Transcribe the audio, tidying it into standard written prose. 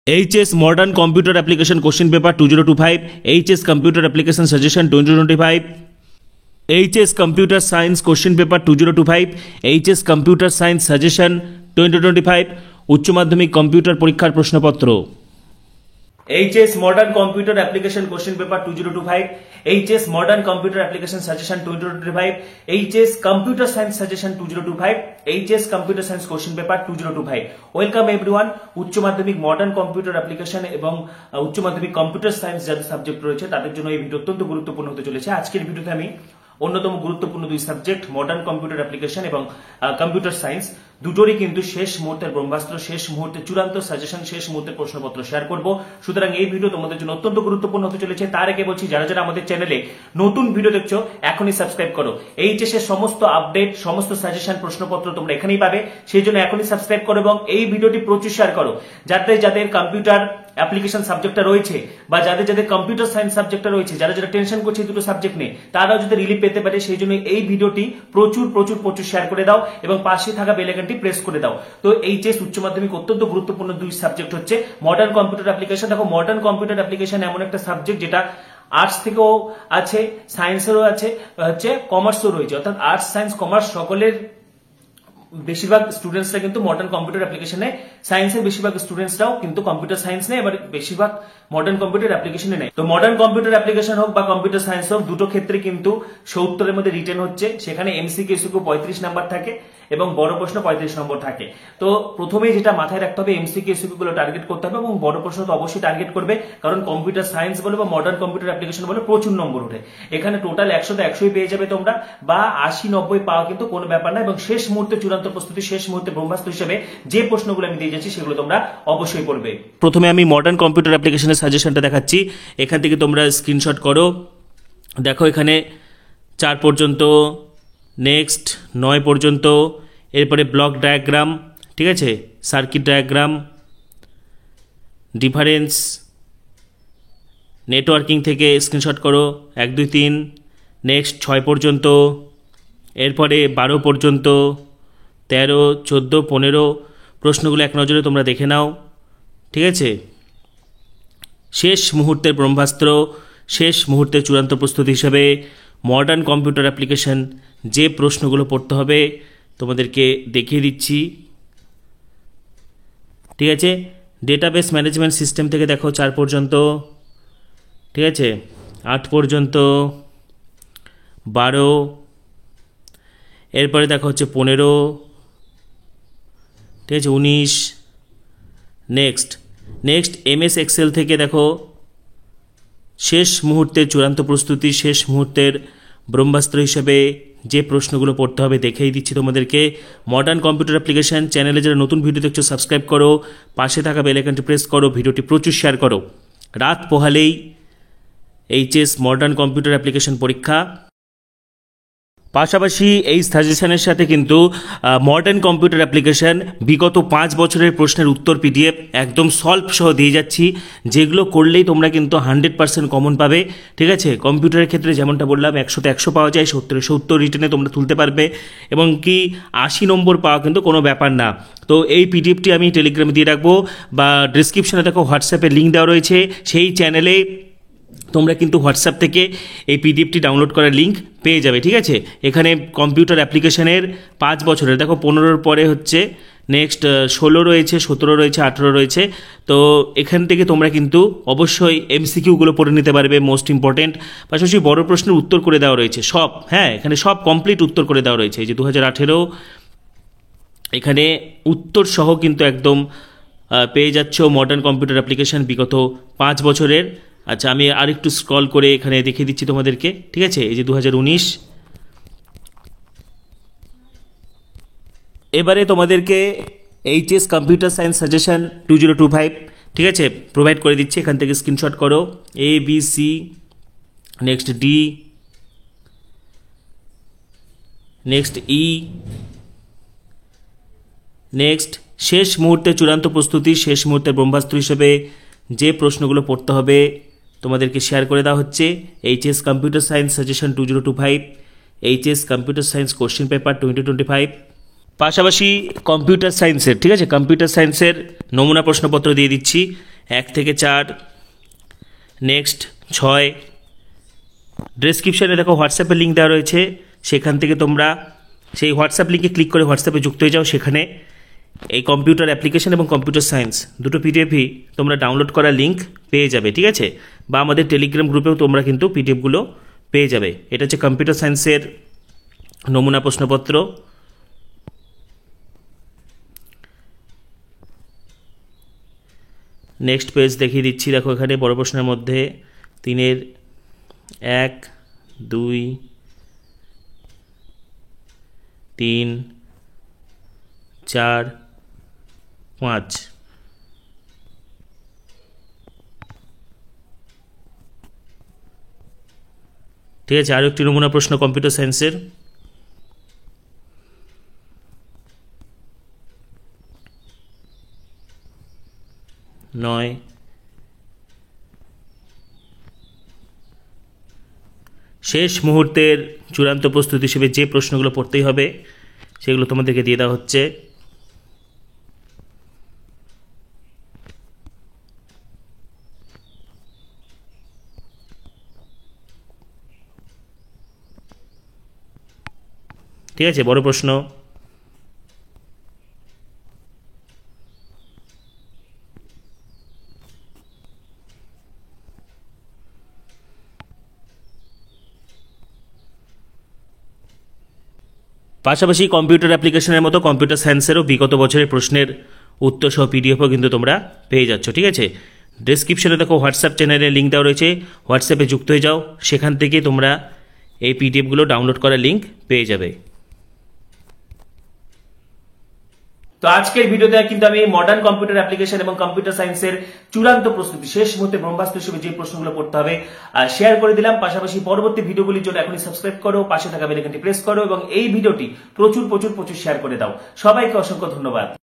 HS Modern Computer Application Question Paper 2025, HS Computer Application Suggestion 2025, HS Computer Science Question Paper 2025, HS Computer Science Suggestion 2025, উচ্চ মাধ্যমিক computer পরীক্ষার প্রশ্নপত্র। HS Modern Computer Application Question Paper 2025, HS Modern Computer Application Suggestion 2025, HS Computer Science Suggestion 2025, HS Computer Science Question Paper 2025. Welcome everyone. উচ্চ মাধ্যমিক modern computer application এবং উচ্চ মাধ্যমিক computer science যাদের সাবজেক্ট রয়েছে তাদের জন্য এই ভিডিও অত্যন্ত গুরুত্বপূর্ণ হতে চলেছে। আজকের ভিডিওতে আমি অন্যতম গুরুত্বপূর্ণ দুই সাবজেক্ট মডার্ন কম্পিউটার অ্যাপ্লিকেশন এবং কম্পিউটার সায়েন্স দুটোরই কিন্তু শেষ মুহূর্তের ব্রহ্মাস্ত্র, শেষ মুহূর্তে চূড়ান্ত সাজেশন, শেষ মুহূর্তের প্রশ্নপত্র শেয়ার করব। সুতরাং এই ভিডিও তোমাদের জন্য অত্যন্ত গুরুত্বপূর্ণ হতে চলেছে। তার আগে বলছি, যারা যারা আমাদের চ্যানেলে নতুন ভিডিও দেখছো এখনই সাবস্ক্রাইব করো। এইচএস এর সমস্ত আপডেট, সমস্ত সাজেশন, প্রশ্নপত্র তোমরা এখানেই পাবে। সেই জন্য এখনই সাবস্ক্রাইব করো এবং এই ভিডিওটি প্রচুর শেয়ার করো। যাদের যাদের কম্পিউটার অ্যাপ্লিকেশন সাবজেক্টটা রয়েছে বা যাদের যাদের কম্পিউটার সায়েন্স সাবজেক্টটা রয়েছে, যারা যারা টেনশন করছে দুটো সাবজেক্ট নিয়ে, তারাও যদি রিলিফ পেতে পারে সেই জন্য এই ভিডিওটি প্রচুর প্রচুর প্রচুর শেয়ার করে দাও এবং পাশে থাকা বেল আইকনটি প্রেস করে দাও। তো এইচএস উচ্চ মাধ্যমিক অত্যন্ত গুরুত্বপূর্ণ দুই সাবজেক্ট হচ্ছে মডার্ন কম্পিউটার অ্যাপ্লিকেশন। দেখো, মডার্ন কম্পিউটার অ্যাপ্লিকেশন এমন একটা সাবজেক্ট যেটা আর্টস থেকেও আছে, সায়েন্সেরও আছে, হচ্ছে কমার্সও রয়েছে। অর্থাৎ আর্টস, সায়েন্স, কমার্স সকলের বেশিরভাগ স্টুডেন্টসরা কিন্তু মডার্ন কম্পিউটার অ্যাপ্লিকেশনে, সায়েন্সের বেশিরভাগ স্টুডেন্টসরাও কিন্তু কম্পিউটার সায়েন্স নেয়, এবার বেশিরভাগ মডার্ন কম্পিউটার অ্যাপ্লিকেশনে নেয়। তো মডার্ন কম্পিউটার অ্যাপ্লিকেশন হোক বা কম্পিউটার সায়েন্স হোক, দুটো ক্ষেত্রে কিন্তু 70-এর মধ্যে রিটেন হচ্ছে। সেখানে এমসিকিউ 35 নাম্বার থাকে এবং বড় প্রশ্ন 35 নম্বর থাকে। তো প্রথমেই যেটা মাথায় রাখতে হবে, এমসিকিউ গুলো টার্গেট করতে হবে এবং বড় প্রশ্ন তো অবশ্যই টার্গেট করবে, কারণ কম্পিউটার সায়েন্স বলে বা মডার্ন কম্পিউটার অ্যাপ্লিকেশন বলে প্রচুর নম্বর ওঠে। এখানে টোটাল 100 পেয়ে যাবে তোমরা, বা 80-90 পাওয়া কিন্তু কোনো ব্যাপার না। এবং শেষ মুহূর্তে চূড়ান্ত প্রস্তুতি, শেষ মুহূর্তে ব্রহ্মাস্ত্র হিসেবে যে প্রশ্নগুলো আমি দিয়ে যাচ্ছি সেগুলো তোমরা অবশ্যই পড়বে। প্রথমে আমি মডার্ন কম্পিউটার অ্যাপ্লিকেশনের সাজেশনটা দেখাচ্ছি, এখান থেকে তোমরা স্ক্রিনশট করো। দেখো, এখানে 4 পর্যন্ত, নেক্সট 9 পর্যন্ত, এরপরে ব্লক ডায়াগ্রাম, ঠিক আছে, সার্কিট ডায়াগ্রাম, ডিফারেন্স, নেটওয়ার্কিং থেকে স্ক্রিনশট করো 1, 2, 3, নেক্সট 6 পর্যন্ত, এরপরে 12 পর্যন্ত, 13, 14, 15 প্রশ্নগুলো এক নজরে তোমরা দেখে নাও, ঠিক আছে। শেষ মুহূর্তের ব্রহ্মাস্ত্র, শেষ মুহূর্তের চূড়ান্ত প্রস্তুতি হিসাবে মডার্ন কম্পিউটার অ্যাপ্লিকেশন যে প্রশ্নগুলো পড়তে হবে তোমাদেরকে দেখিয়ে দিচ্ছি, ঠিক আছে। ডেটাবেস ম্যানেজমেন্ট সিস্টেম থেকে দেখো 4 পর্যন্ত, ঠিক আছে, 8 পর্যন্ত, 12, এরপরে দেখো হচ্ছে 15, ঠিক আছে, 19, নেক্সট এমএস এক্সেল থেকে দেখো শেষ মুহূর্তের চূড়ান্ত প্রস্তুতি, শেষ মুহূর্তের ব্রহ্মাস্ত্র হিসেবে যে প্রশ্নগুলো পড়তে হবে দেখেই দিচ্ছি তোমাদেরকে। মডার্ন কম্পিউটার অ্যাপ্লিকেশন চ্যানেলে যারা নতুন ভিডিও দেখছো সাবস্ক্রাইব করো, পাশে থাকা বেল আইকনটি প্রেস করো, ভিডিওটি প্রচুর শেয়ার করো। রাত পোহালেই এইচএস মডার্ন কম্পিউটার অ্যাপ্লিকেশন পরীক্ষা। পাশাপাশি এই সাজেশনের সাথে কিন্তু মডার্ন কম্পিউটার অ্যাপ্লিকেশন বিগত 5 বছরের প্রশ্নের উত্তর পিডিএফ একদম সলভ সহ দিয়ে যাচ্ছি, যেগুলো করলেই তোমরা কিন্তু 100% কমন পাবে, ঠিক আছে। কম্পিউটারের ক্ষেত্রে যেমনটা বললাম 100-তে 100 পাওয়া যায়, 70-এ 70 রিটেনে তোমরা তুলতে পারবে এবং কি 80 নম্বর পাওয়া কিন্তু কোনো ব্যাপার না। তো এই পিডিএফটি আমি টেলিগ্রামে দিয়ে রাখবো বা ডিসক্রিপশনে দেখো হোয়াটসঅ্যাপে লিঙ্ক দেওয়া রয়েছে, সেই চ্যানেলে তোমরা কিন্তু হোয়াটসঅ্যাপ থেকে এই পিডিএফটি ডাউনলোড করার লিঙ্ক পেয়ে যাবে, ঠিক আছে। এখানে কম্পিউটার অ্যাপ্লিকেশনের 5 বছরের দেখো 15-র পরে হচ্ছে নেক্সট 16 রয়েছে, 17 রয়েছে, 18 রয়েছে। তো এখান থেকে তোমরা কিন্তু অবশ্যই এমসিকিউগুলো পড়ে নিতে পারবে, মোস্ট ইম্পর্টেন্ট। পাশাপাশি বড় প্রশ্নের উত্তর করে দেওয়া রয়েছে সব, হ্যাঁ, এখানে সব কমপ্লিট উত্তর করে দেওয়া রয়েছে। এই যে 2018 এখানে উত্তর সহ কিন্তু একদম পেয়ে যাচ্ছ মডার্ন কম্পিউটার অ্যাপ্লিকেশন বিগত 5 বছরের। আচ্ছা, আমি আরেকটু স্ক্রল করে এখানে দেখিয়ে দিচ্ছি তোমাদেরকে, ঠিক আছে। এই যে 2019, এবারে তোমাদেরকে এইচএস কম্পিউটার সায়েন্স সাজেশন 2025, ঠিক আছে, প্রোভাইড করে দিচ্ছি। এখান থেকে স্ক্রিনশট করো, A B C, next D, next E, next শেষ মুহূর্তে চূড়ান্ত প্রস্তুতি, শেষ মুহূর্তের ব্রহ্মাস্ত্র হিসেবে যে প্রশ্নগুলো পড়তে হবে তোমাদেরকে শেয়ার করে দেওয়া হচ্ছে। HS computer science suggestion 2025, HS computer science question paper 2025, পাশাপাশি কম্পিউটার সায়েন্সের, ঠিক আছে, কম্পিউটার সায়েন্সের নমুনা প্রশ্নপত্র দিয়ে দিচ্ছি। 1 থেকে 4, নেক্সট 6। ডেসক্রিপশানে দেখো হোয়াটসঅ্যাপের লিঙ্ক দেওয়া রয়েছে, সেখান থেকে তোমরা সেই হোয়াটসঅ্যাপ লিঙ্কে ক্লিক করে হোয়াটসঅ্যাপে যুক্ত হয়ে যাও। সেখানে এই কম্পিউটার অ্যাপ্লিকেশন এবং কম্পিউটার সায়েন্স দুটো পিডিএফই তোমরা ডাউনলোড করার লিঙ্ক পেয়ে যাবে, ঠিক আছে? বা আমাদের টেলিগ্রাম গ্রুপেও তোমরা কিন্তু পিডিএফগুলো পেয়ে যাবে। এটা হচ্ছে কম্পিউটার সায়েন্সের নমুনা প্রশ্নপত্র। নেক্সট পেজ দেখিয়ে দিচ্ছি, দেখো এখানে বড় প্রশ্নের মধ্যে 3-এর 1, 2, 3, 4, 5। ঠিক আছে, আরও একটি নমুনা প্রশ্ন কম্পিউটার সায়েন্সের। 9, শেষ মুহূর্তের চূড়ান্ত প্রস্তুতি হিসেবে যে প্রশ্নগুলো পড়তেই হবে সেগুলো তোমাদেরকে দিয়ে দেওয়া হচ্ছে। ঠিক আছে, বড় প্রশ্ন। পাশাপাশি কম্পিউটার অ্যাপ্লিকেশনের মতো কম্পিউটার সায়েন্সেরও বিগত বছরের প্রশ্নের উত্তর সহ পিডিএফও কিন্তু তোমরা পেয়ে যাচ্ছ, ঠিক আছে? ডেসক্রিপশনে দেখো হোয়াটসঅ্যাপ চ্যানেলের লিঙ্ক দেওয়া রয়েছে, হোয়াটসঅ্যাপে যুক্ত হয়ে যাও, সেখান থেকে তোমরা এই পিডিএফগুলো ডাউনলোড করার লিঙ্ক পেয়ে যাবে। তো আজকের ভিডিওতে কিন্তু আমি মডার্ন কম্পিউটার অ্যাপ্লিকেশন এবং কম্পিউটার সায়েন্সের চূড়ান্ত প্রস্তুতি শেষ মুহূর্তে ব্রহ্মাস্ত্র হিসেবে যে প্রশ্নগুলো পড়তে হবে শেয়ার করে দিলাম। পাশাপাশি পরবর্তী ভিডিওগুলির জন্য এখনই সাবস্ক্রাইব করো, পাশে থাকা বেল আইকনটি প্রেস করো এবং এই ভিডিওটি প্রচুর শেয়ার করে দাও। সবাইকে অসংখ্য ধন্যবাদ।